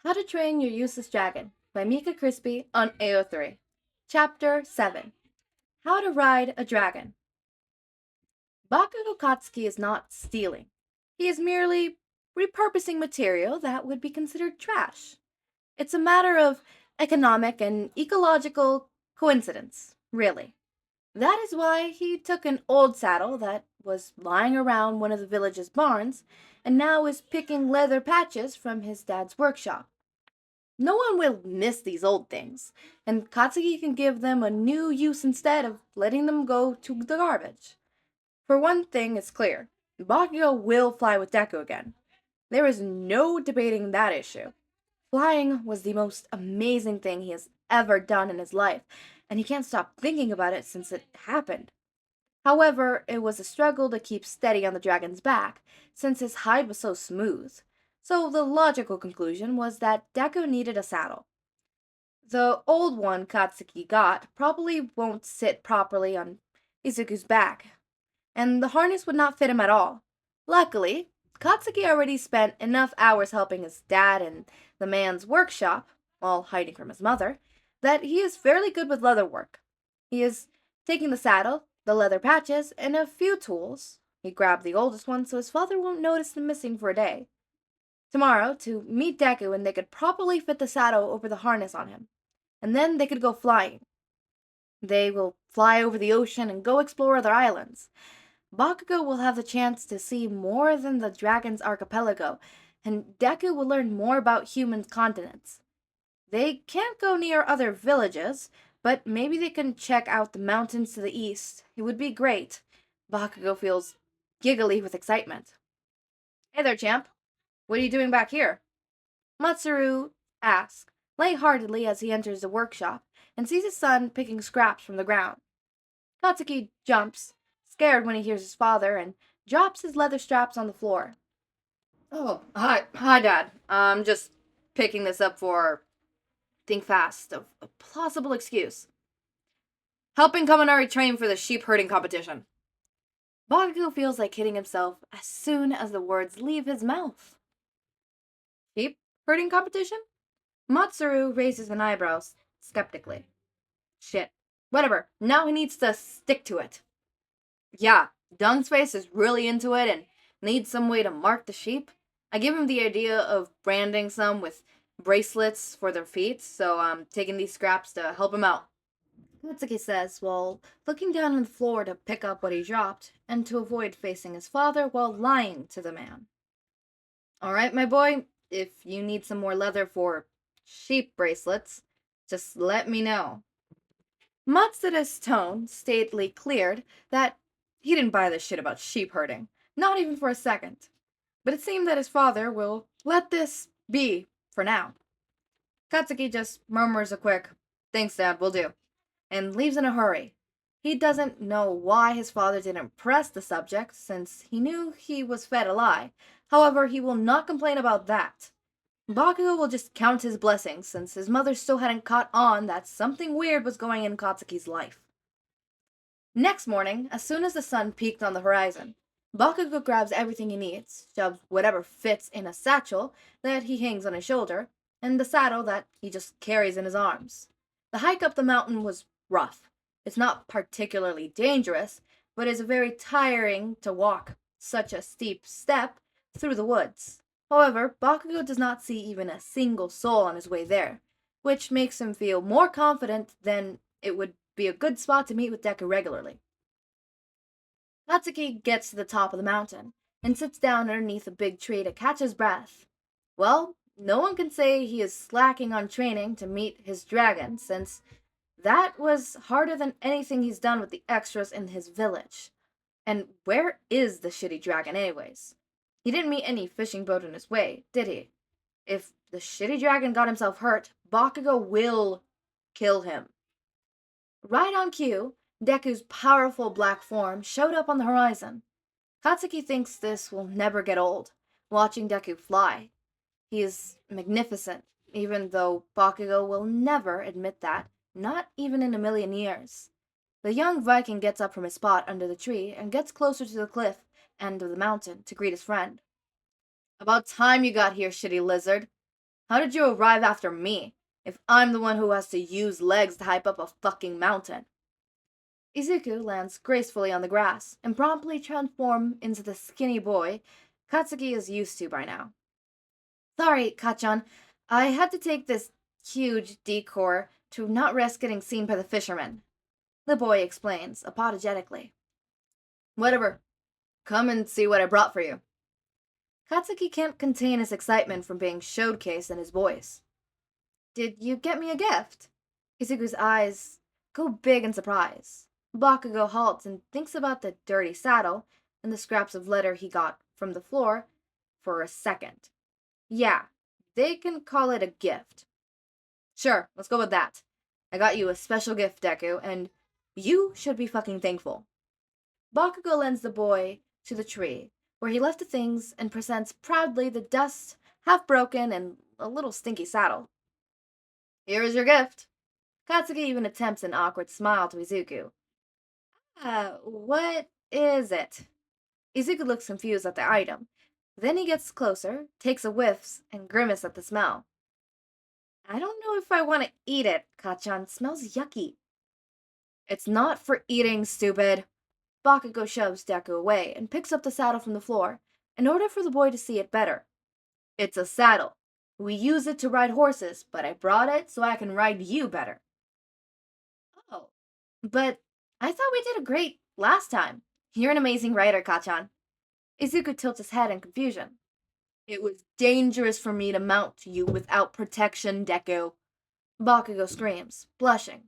How to Train Your Useless Dragon by Mika Crispy on AO3. Chapter 7 How to Ride a Dragon. Bakugou Katsuki is not stealing. He is merely repurposing material that would be considered trash. It's a matter of economic and ecological coincidence, really. That is why he took an old saddle that was lying around one of the village's barns and now is picking leather patches from his dad's workshop. No one will miss these old things, and Katsuki can give them a new use instead of letting them go to the garbage. For one thing is clear, Bakugo will fly with Deku again. There is no debating that issue. Flying was the most amazing thing he has ever done in his life, and he can't stop thinking about it since it happened. However, it was a struggle to keep steady on the dragon's back, since his hide was so smooth. So the logical conclusion was that Deku needed a saddle. The old one Katsuki got probably won't sit properly on Izuku's back, and the harness would not fit him at all. Luckily, Katsuki already spent enough hours helping his dad in the man's workshop, while hiding from his mother, that he is fairly good with leather work. He is taking the saddle, the leather patches, and a few tools. He grabbed the oldest one so his father won't notice them missing for a day. Tomorrow, to meet Deku and they could properly fit the saddle over the harness on him. And then they could go flying. They will fly over the ocean and go explore other islands. Bakugo will have the chance to see more than the dragon's archipelago, and Deku will learn more about human continents. They can't go near other villages, but maybe they can check out the mountains to the east. It would be great. Bakugo feels giggly with excitement. Hey there, champ. What are you doing back here? Matsuru asks, light-heartedly as he enters the workshop and sees his son picking scraps from the ground. Katsuki jumps, scared when he hears his father, and drops his leather straps on the floor. Oh, hi, Dad. I'm just picking this up for, think fast, a plausible excuse. Helping Kaminari train for the sheep herding competition. Bakugo feels like hitting himself as soon as the words leave his mouth. Sheep herding competition? Matsuru raises an eyebrow skeptically. Shit. Whatever. Now he needs to stick to it. Yeah, Dung's face is really into it and needs some way to mark the sheep. I give him the idea of branding some with bracelets for their feet, so I'm taking these scraps to help him out. Katsuki says while looking down on the floor to pick up what he dropped and to avoid facing his father while lying to the man. Alright, my boy, if you need some more leather for sheep bracelets, just let me know. Matsuda's tone stately cleared that he didn't buy this shit about sheep herding, not even for a second. But it seemed that his father will let this be for now. Katsuki just murmurs a quick, "Thanks, Dad, will do," and leaves in a hurry. He doesn't know why his father didn't press the subject, since he knew he was fed a lie. However, he will not complain about that. Bakugo will just count his blessings, since his mother still hadn't caught on that something weird was going in Katsuki's life. Next morning, as soon as the sun peaked on the horizon, Bakugo grabs everything he needs, shoves whatever fits in a satchel that he hangs on his shoulder, and the saddle that he just carries in his arms. The hike up the mountain was rough. It's not particularly dangerous, but is very tiring to walk such a steep step through the woods. However, Bakugo does not see even a single soul on his way there, which makes him feel more confident than it would be a good spot to meet with Deku regularly. Natsuki gets to the top of the mountain and sits down underneath a big tree to catch his breath. Well, no one can say he is slacking on training to meet his dragon, since that was harder than anything he's done with the extras in his village. And where is the shitty dragon anyways? He didn't meet any fishing boat in his way, did he? If the shitty dragon got himself hurt, Bakugo will kill him. Right on cue, Deku's powerful black form showed up on the horizon. Katsuki thinks this will never get old, watching Deku fly. He is magnificent, even though Bakugo will never admit that, not even in a million years. The young Viking gets up from his spot under the tree and gets closer to the cliff end of the mountain to greet his friend. About time you got here, shitty lizard. How did you arrive after me, if I'm the one who has to use legs to hype up a fucking mountain? Izuku lands gracefully on the grass and promptly transforms into the skinny boy Katsuki is used to by now. Sorry, Kachan, I had to take this huge detour to not risk getting seen by the fishermen. The boy explains, apologetically. Whatever. Come and see what I brought for you. Katsuki can't contain his excitement from being showcased in his voice. Did you get me a gift? Izuku's eyes go big in surprise. Bakugo halts and thinks about the dirty saddle and the scraps of leather he got from the floor for a second. Yeah, they can call it a gift. Sure, let's go with that. I got you a special gift, Deku, and you should be fucking thankful. Bakugo lends the boy to the tree, where he left the things and presents proudly the dust, half broken, and a little stinky saddle. Here is your gift. Katsuki even attempts an awkward smile to Izuku. What is it? Izuku looks confused at the item. Then he gets closer, takes a whiff, and grimaces at the smell. I don't know if I want to eat it, Kachan. Smells yucky. It's not for eating, stupid. Bakugo shoves Deku away and picks up the saddle from the floor in order for the boy to see it better. It's a saddle. We use it to ride horses, but I brought it so I can ride you better. Oh, but I thought we did a great last time. You're an amazing rider, Kachan. Izuku tilts his head in confusion. It was dangerous for me to mount you without protection, Deku. Bakugo screams, blushing.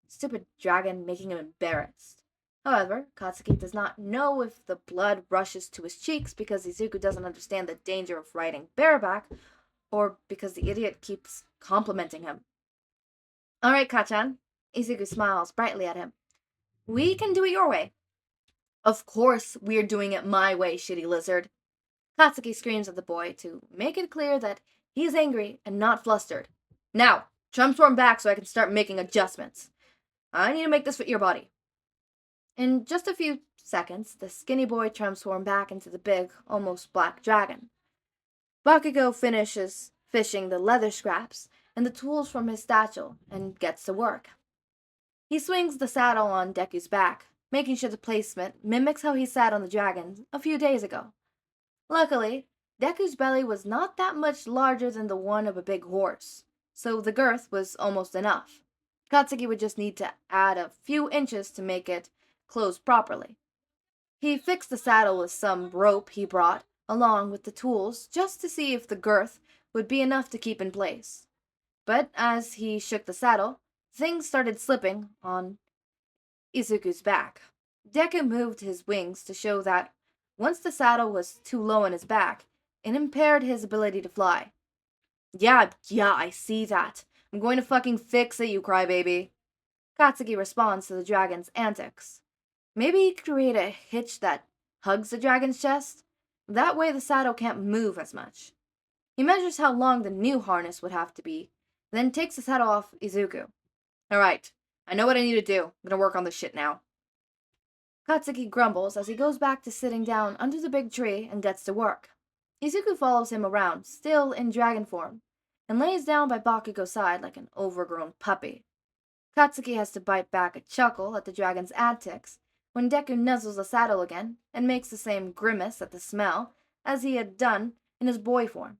Stupid dragon making him embarrassed. However, Katsuki does not know if the blood rushes to his cheeks because Izuku doesn't understand the danger of riding bareback, or because the idiot keeps complimenting him. Alright, Kachan. Izuku smiles brightly at him. We can do it your way. Of course we're doing it my way, shitty lizard. Katsuki screams at the boy to make it clear that he is angry and not flustered. Now, transform back so I can start making adjustments. I need to make this fit your body. In just a few seconds, the skinny boy transformed back into the big, almost black dragon. Bakugo finishes fishing the leather scraps and the tools from his satchel and gets to work. He swings the saddle on Deku's back, making sure the placement mimics how he sat on the dragon a few days ago. Luckily, Deku's belly was not that much larger than the one of a big horse, so the girth was almost enough. Katsuki would just need to add a few inches to make it close properly. He fixed the saddle with some rope he brought, along with the tools, just to see if the girth would be enough to keep in place. But as he shook the saddle, things started slipping on Izuku's back. Deku moved his wings to show that once the saddle was too low on his back, it impaired his ability to fly. Yeah, I see that. I'm going to fucking fix it, you crybaby. Katsuki responds to the dragon's antics. Maybe he could create a hitch that hugs the dragon's chest? That way the saddle can't move as much. He measures how long the new harness would have to be, then takes the saddle off Izuku. Alright, I know what I need to do. I'm gonna work on this shit now. Katsuki grumbles as he goes back to sitting down under the big tree and gets to work. Izuku follows him around, still in dragon form, and lays down by Bakugo's side like an overgrown puppy. Katsuki has to bite back a chuckle at the dragon's antics when Deku nuzzles the saddle again and makes the same grimace at the smell as he had done in his boy form.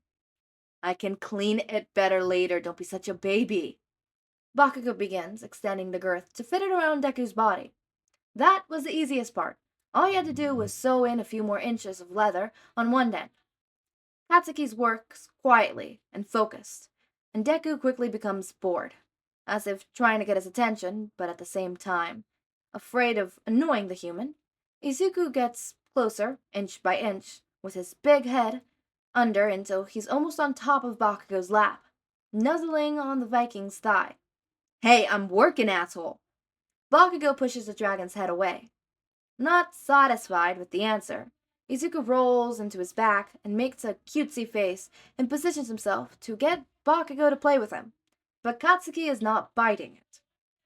I can clean it better later, don't be such a baby. Bakugo begins extending the girth to fit it around Deku's body. That was the easiest part. All he had to do was sew in a few more inches of leather on one end. Katsuki works quietly and focused, and Deku quickly becomes bored, as if trying to get his attention, but at the same time, afraid of annoying the human. Izuku gets closer, inch by inch, with his big head under until he's almost on top of Bakugo's lap, nuzzling on the Viking's thigh. Hey, I'm working, asshole! Bakugo pushes the dragon's head away. Not satisfied with the answer, Izuku rolls into his back and makes a cutesy face and positions himself to get Bakugo to play with him. But Katsuki is not biting it.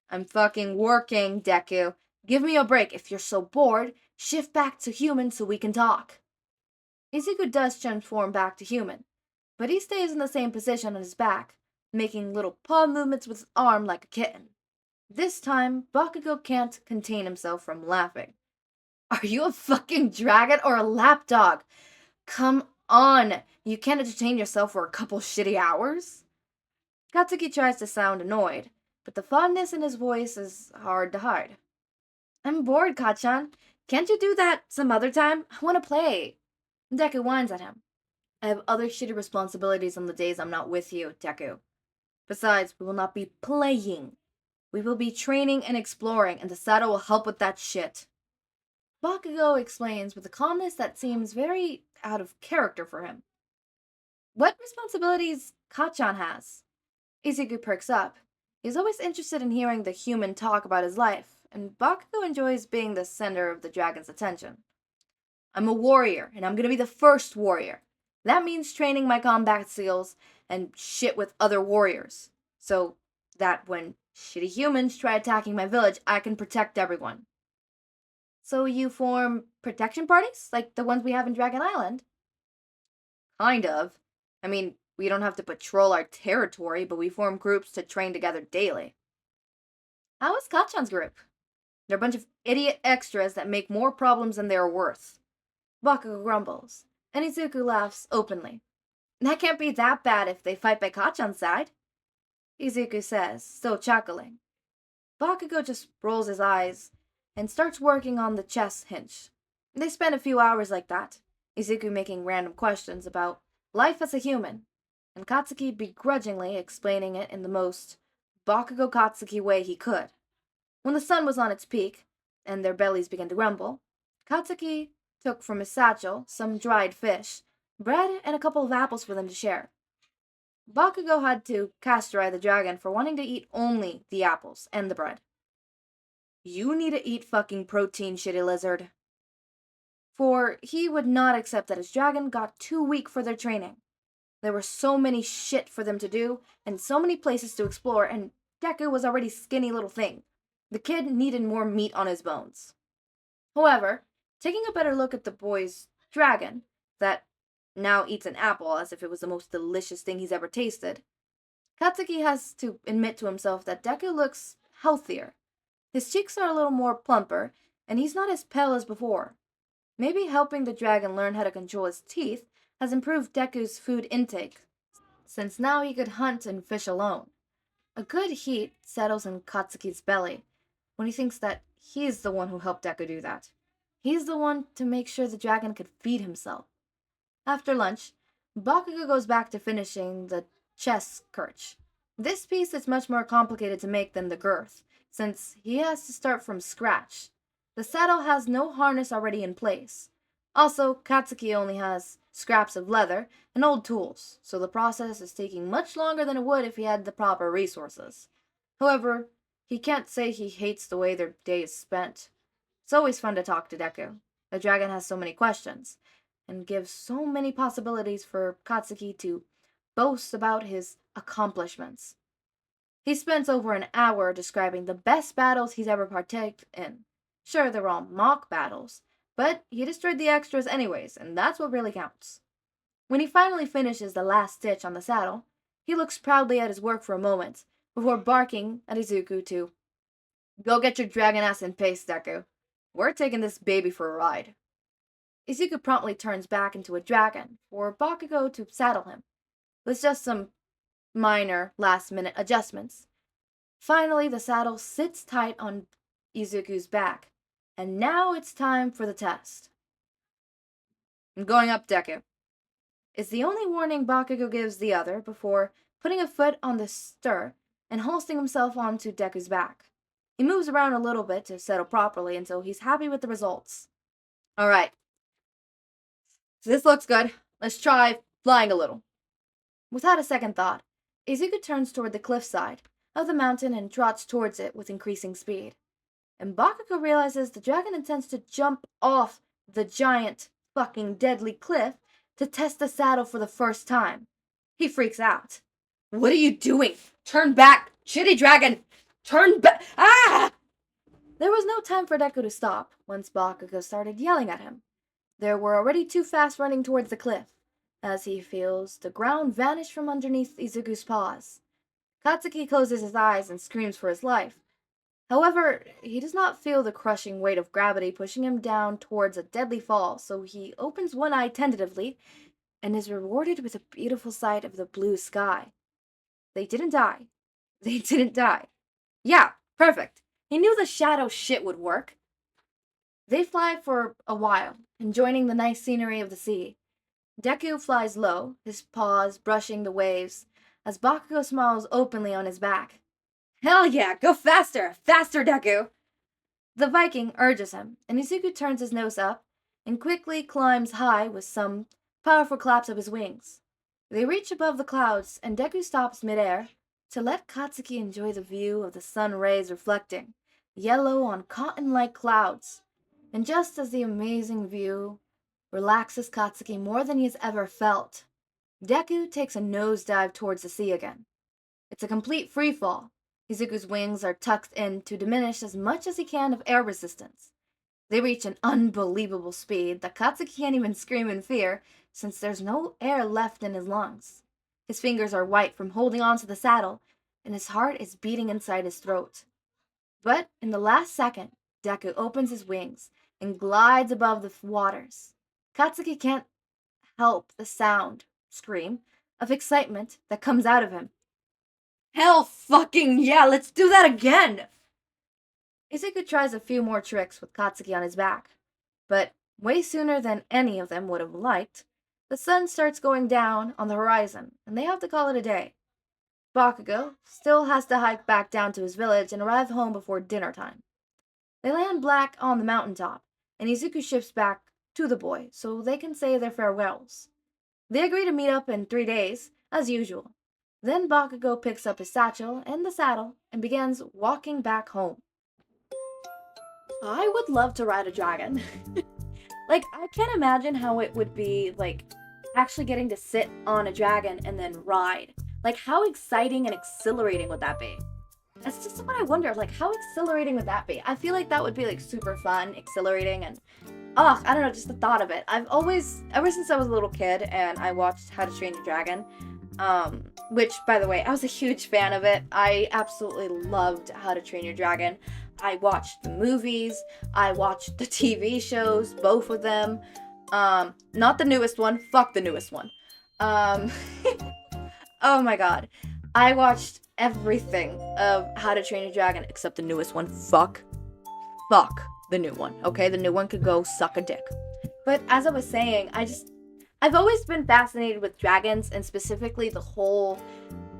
I'm fucking working, Deku. Give me a break. If you're so bored, shift back to human so we can talk. Izuku does transform back to human, but he stays in the same position on his back, making little paw movements with his arm like a kitten. This time, Bakugou can't contain himself from laughing. Are you a fucking dragon or a lapdog? Come on, you can't entertain yourself for a couple shitty hours? Katsuki tries to sound annoyed, but the fondness in his voice is hard to hide. I'm bored, Kachan. Can't you do that some other time? I want to play. Deku whines at him. I have other shitty responsibilities on the days I'm not with you, Deku. Besides, we will not be playing. We will be training and exploring, and the saddle will help with that shit. Bakugou explains with a calmness that seems very out of character for him. What responsibilities Kachan has? Izuku perks up. He's always interested in hearing the human talk about his life, and Bakugou enjoys being the center of the dragon's attention. I'm a warrior, and I'm gonna be the first warrior. That means training my combat skills and shit with other warriors, so that when shitty humans try attacking my village, I can protect everyone. So you form protection parties, like the ones we have in Dragon Island? Kind of. I mean, we don't have to patrol our territory, but we form groups to train together daily. How is Kachan's group? They're a bunch of idiot extras that make more problems than they're worth. Bakugou grumbles, and Izuku laughs openly. That can't be that bad if they fight by Kachan's side, Izuku says, still chuckling. Bakugou just rolls his eyes and starts working on the chest hinge. They spend a few hours like that, Izuku making random questions about life as a human, and Katsuki begrudgingly explaining it in the most Bakugou Katsuki way he could. When the sun was on its peak, and their bellies began to rumble, Katsuki took from his satchel some dried fish, bread, and a couple of apples for them to share. Bakugou had to castrate the dragon for wanting to eat only the apples and the bread. You need to eat fucking protein, shitty lizard. For he would not accept that his dragon got too weak for their training. There were so many shit for them to do, and so many places to explore, and Deku was already skinny little thing. The kid needed more meat on his bones. However, taking a better look at the boy's dragon, that now eats an apple as if it was the most delicious thing he's ever tasted, Katsuki has to admit to himself that Deku looks healthier. His cheeks are a little more plumper, and he's not as pale as before. Maybe helping the dragon learn how to control his teeth has improved Deku's food intake, since now he could hunt and fish alone. A good heat settles in Katsuki's belly when he thinks that he's the one who helped Deku do that. He's the one to make sure the dragon could feed himself. After lunch, Bakugou goes back to finishing the chest kirch. This piece is much more complicated to make than the girth, since he has to start from scratch. The saddle has no harness already in place. Also, Katsuki only has scraps of leather and old tools, so the process is taking much longer than it would if he had the proper resources. However, he can't say he hates the way their day is spent. It's always fun to talk to Deku. The dragon has so many questions, and gives so many possibilities for Katsuki to boast about his accomplishments. He spends over an hour describing the best battles he's ever partaken in. Sure, they're all mock battles, but he destroyed the extras anyways, and that's what really counts. When he finally finishes the last stitch on the saddle, he looks proudly at his work for a moment, before barking at Izuku to go get your dragon ass in pace, Deku. We're taking this baby for a ride. Izuku promptly turns back into a dragon for Bakugou to saddle him, with just some minor last-minute adjustments. Finally, the saddle sits tight on Izuku's back, and now it's time for the test. I'm going up, Deku, is the only warning Bakugou gives the other before putting a foot on the stir and hoisting himself onto Deku's back. He moves around a little bit to settle properly until he's happy with the results. Alright. This looks good. Let's try flying a little. Without a second thought, Izuku turns toward the cliffside of the mountain and trots towards it with increasing speed. And Bakugou realizes the dragon intends to jump off the giant fucking deadly cliff to test the saddle for the first time. He freaks out. What are you doing? Turn back! Shitty dragon! Turn back! Ah! There was no time for Deku to stop once Bakugou started yelling at him. They were already too fast running towards the cliff. As he feels the ground vanish from underneath Izuku's paws, Katsuki closes his eyes and screams for his life. However, he does not feel the crushing weight of gravity pushing him down towards a deadly fall, so he opens one eye tentatively and is rewarded with a beautiful sight of the blue sky. They didn't die. They didn't die. Yeah, perfect. He knew the shadow shit would work. They fly for a while, enjoying the nice scenery of the sea. Deku flies low, his paws brushing the waves, as Bakugo smiles openly on his back. Hell yeah, go faster! Faster, Deku! The Viking urges him, and Izuku turns his nose up and quickly climbs high with some powerful claps of his wings. They reach above the clouds, and Deku stops midair to let Katsuki enjoy the view of the sun rays reflecting, yellow on cotton-like clouds. And just as the amazing view relaxes Katsuki more than he has ever felt, Deku takes a nosedive towards the sea again. It's a complete free fall. Izuku's wings are tucked in to diminish as much as he can of air resistance. They reach an unbelievable speed that Katsuki can't even scream in fear since there's no air left in his lungs. His fingers are white from holding onto the saddle, and his heart is beating inside his throat. But in the last second, Deku opens his wings and glides above the waters. Katsuki can't help the scream, of excitement that comes out of him. Hell fucking yeah, let's do that again! Izuku tries a few more tricks with Katsuki on his back, but way sooner than any of them would have liked, the sun starts going down on the horizon, and they have to call it a day. Bakugo still has to hike back down to his village and arrive home before dinner time. They land back on the mountaintop, and Izuku ships back to the boy so they can say their farewells. They agree to meet up in 3 days, as usual. Then Bakugo picks up his satchel and the saddle and begins walking back home. I would love to ride a dragon. I can't imagine how it would be, actually getting to sit on a dragon and then ride. How exciting and exhilarating would that be? That's just what I wonder, how exhilarating would that be? I feel like that would be, super fun, exhilarating, and, I don't know, just the thought of it. I've always, ever since I was a little kid and I watched How to Train Your Dragon, which, by the way, I was a huge fan of it. I absolutely loved How to Train Your Dragon. I watched the movies, I watched the TV shows, both of them. Not the newest one, fuck the newest one. Oh my god. I watched everything of How to Train Your Dragon except the newest one. Fuck the new one, okay? The new one could go suck a dick. But as I was saying, I've always been fascinated with dragons, and specifically the whole,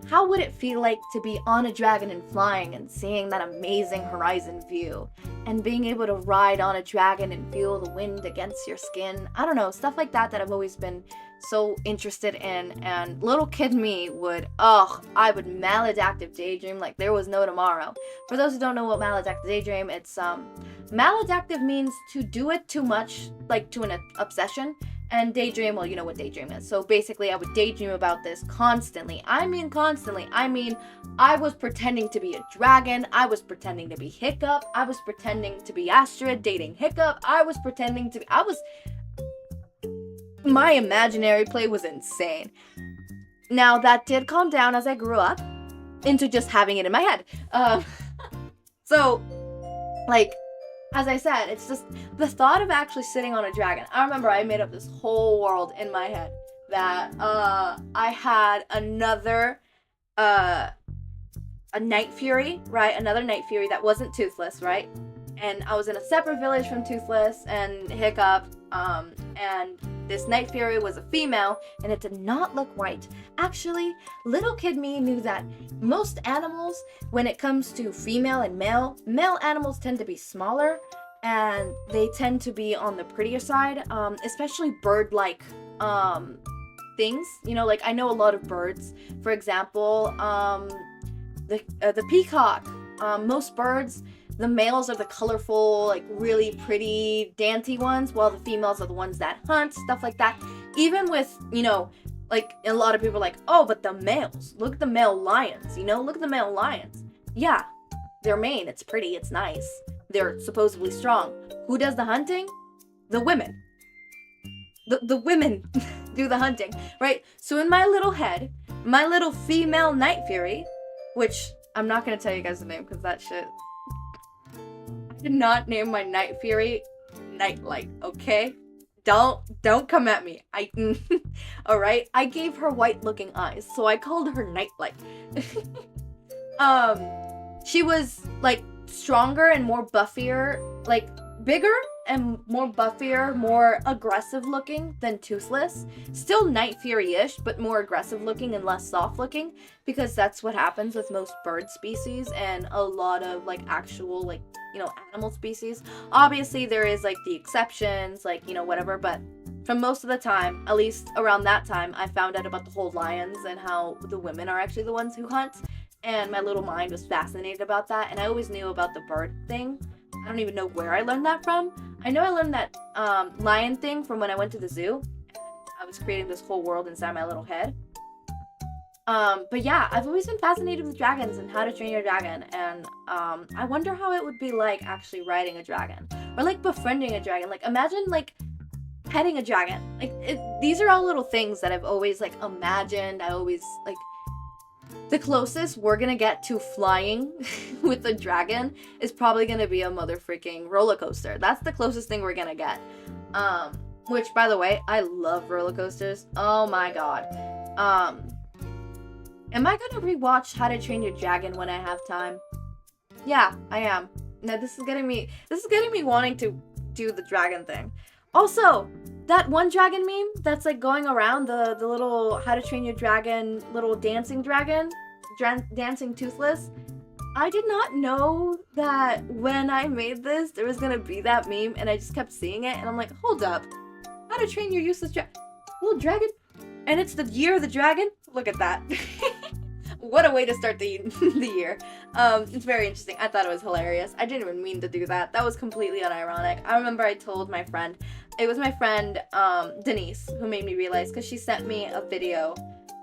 how would it feel like to be on a dragon and flying and seeing that amazing horizon view and being able to ride on a dragon and feel the wind against your skin. I don't know, stuff like that I've always been so interested in, and little kid me would, I would maladaptive daydream like there was no tomorrow. For those who don't know what maladaptive daydream, it's, maladaptive means to do it too much, to an obsession, and daydream, well, you know what daydream is. So basically, I would daydream about this constantly. I mean, I was pretending to be a dragon, I was pretending to be Hiccup, I was pretending to be Astrid dating Hiccup, my imaginary play was insane. Now, that did calm down as I grew up into just having it in my head. As I said, it's just the thought of actually sitting on a dragon. I remember I made up this whole world in my head that I had another a Night Fury, right? Another Night Fury that wasn't Toothless, right? And I was in a separate village from Toothless and Hiccup, and this Night Fury was a female, and it did not look white. Actually, little kid me knew that most animals, when it comes to female and male animals tend to be smaller, and they tend to be on the prettier side, especially bird-like things. I know a lot of birds. For example, the peacock. Most birds, the males are the colorful, really pretty, dainty ones, while the females are the ones that hunt, stuff like that. Even with, a lot of people are like, oh, but the males, look at the male lions, look at the male lions. Yeah, their mane, it's pretty, it's nice. They're supposedly strong. Who does the hunting? The women. the women do the hunting, right? So in my little head, my little female Night Fury, which I'm not gonna tell you guys the name because that shit. I did not name my Night Fury Nightlight, okay? Don't come at me. All right. I gave her white-looking eyes, so I called her Nightlight. She was like stronger and more buffier, like bigger and more buffier, more aggressive looking than Toothless. Still Night Fury-ish, but more aggressive looking and less soft looking, because that's what happens with most bird species and a lot of like actual like, you know, animal species. Obviously there is like the exceptions, like, you know, whatever, but for most of the time, at least around that time, I found out about the whole lions and how the women are actually the ones who hunt, and my little mind was fascinated about that, and I always knew about the bird thing. I don't even know where I learned that from. I know I learned that lion thing from when I went to the zoo. I was creating this whole world inside my little head. But yeah, I've always been fascinated with dragons and How to Train Your Dragon, and I wonder how it would be like actually riding a dragon, or like befriending a dragon. Like imagine like petting a dragon. Like these are all little things that I've always like imagined. I always like, the closest we're gonna get to flying with a dragon is probably gonna be a mother freaking roller coaster. That's the closest thing we're gonna get. Which by the way, I love roller coasters. Oh my god. Am I gonna rewatch How to Train Your Dragon when I have time? Yeah, I am. Now this is getting me wanting to do the dragon thing. Also, that one dragon meme that's like going around, the little How to Train Your Dragon little dancing dragon, dancing Toothless. I did not know that when I made this there was gonna be that meme, and I just kept seeing it and I'm like, hold up, How to Train Your Useless Little Dragon, and it's the year of the dragon. Look at that. What a way to start the year. It's very interesting. I thought it was hilarious. I didn't even mean to do that. That was completely unironic. I remember I told my friend, it was my friend Denise who made me realize, because she sent me a video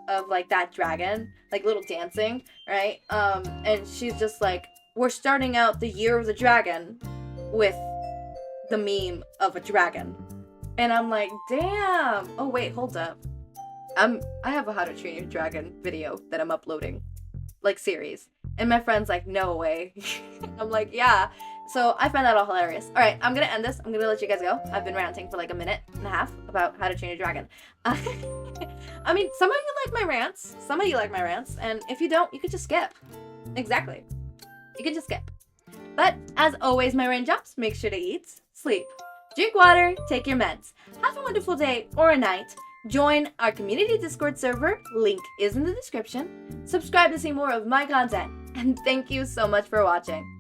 of like that dragon, like little dancing, right? And she's just like, we're starting out the year of the dragon with the meme of a dragon. And I'm like, damn. Oh wait, hold up. I have a How to Train Your Dragon video that I'm uploading, like series. And my friend's like, no way. I'm like, yeah. So I find that all hilarious. All right, I'm gonna end this. I'm gonna let you guys go. I've been ranting for like a minute and a half about How to Train Your Dragon. I mean, some of you like my rants. Some of you like my rants. And if you don't, you could just skip. Exactly. You can just skip. But as always, my raindrops, make sure to eat, sleep, drink water, take your meds. Have a wonderful day or a night. Join our community Discord server, link is in the description. Subscribe to see more of my content, and thank you so much for watching.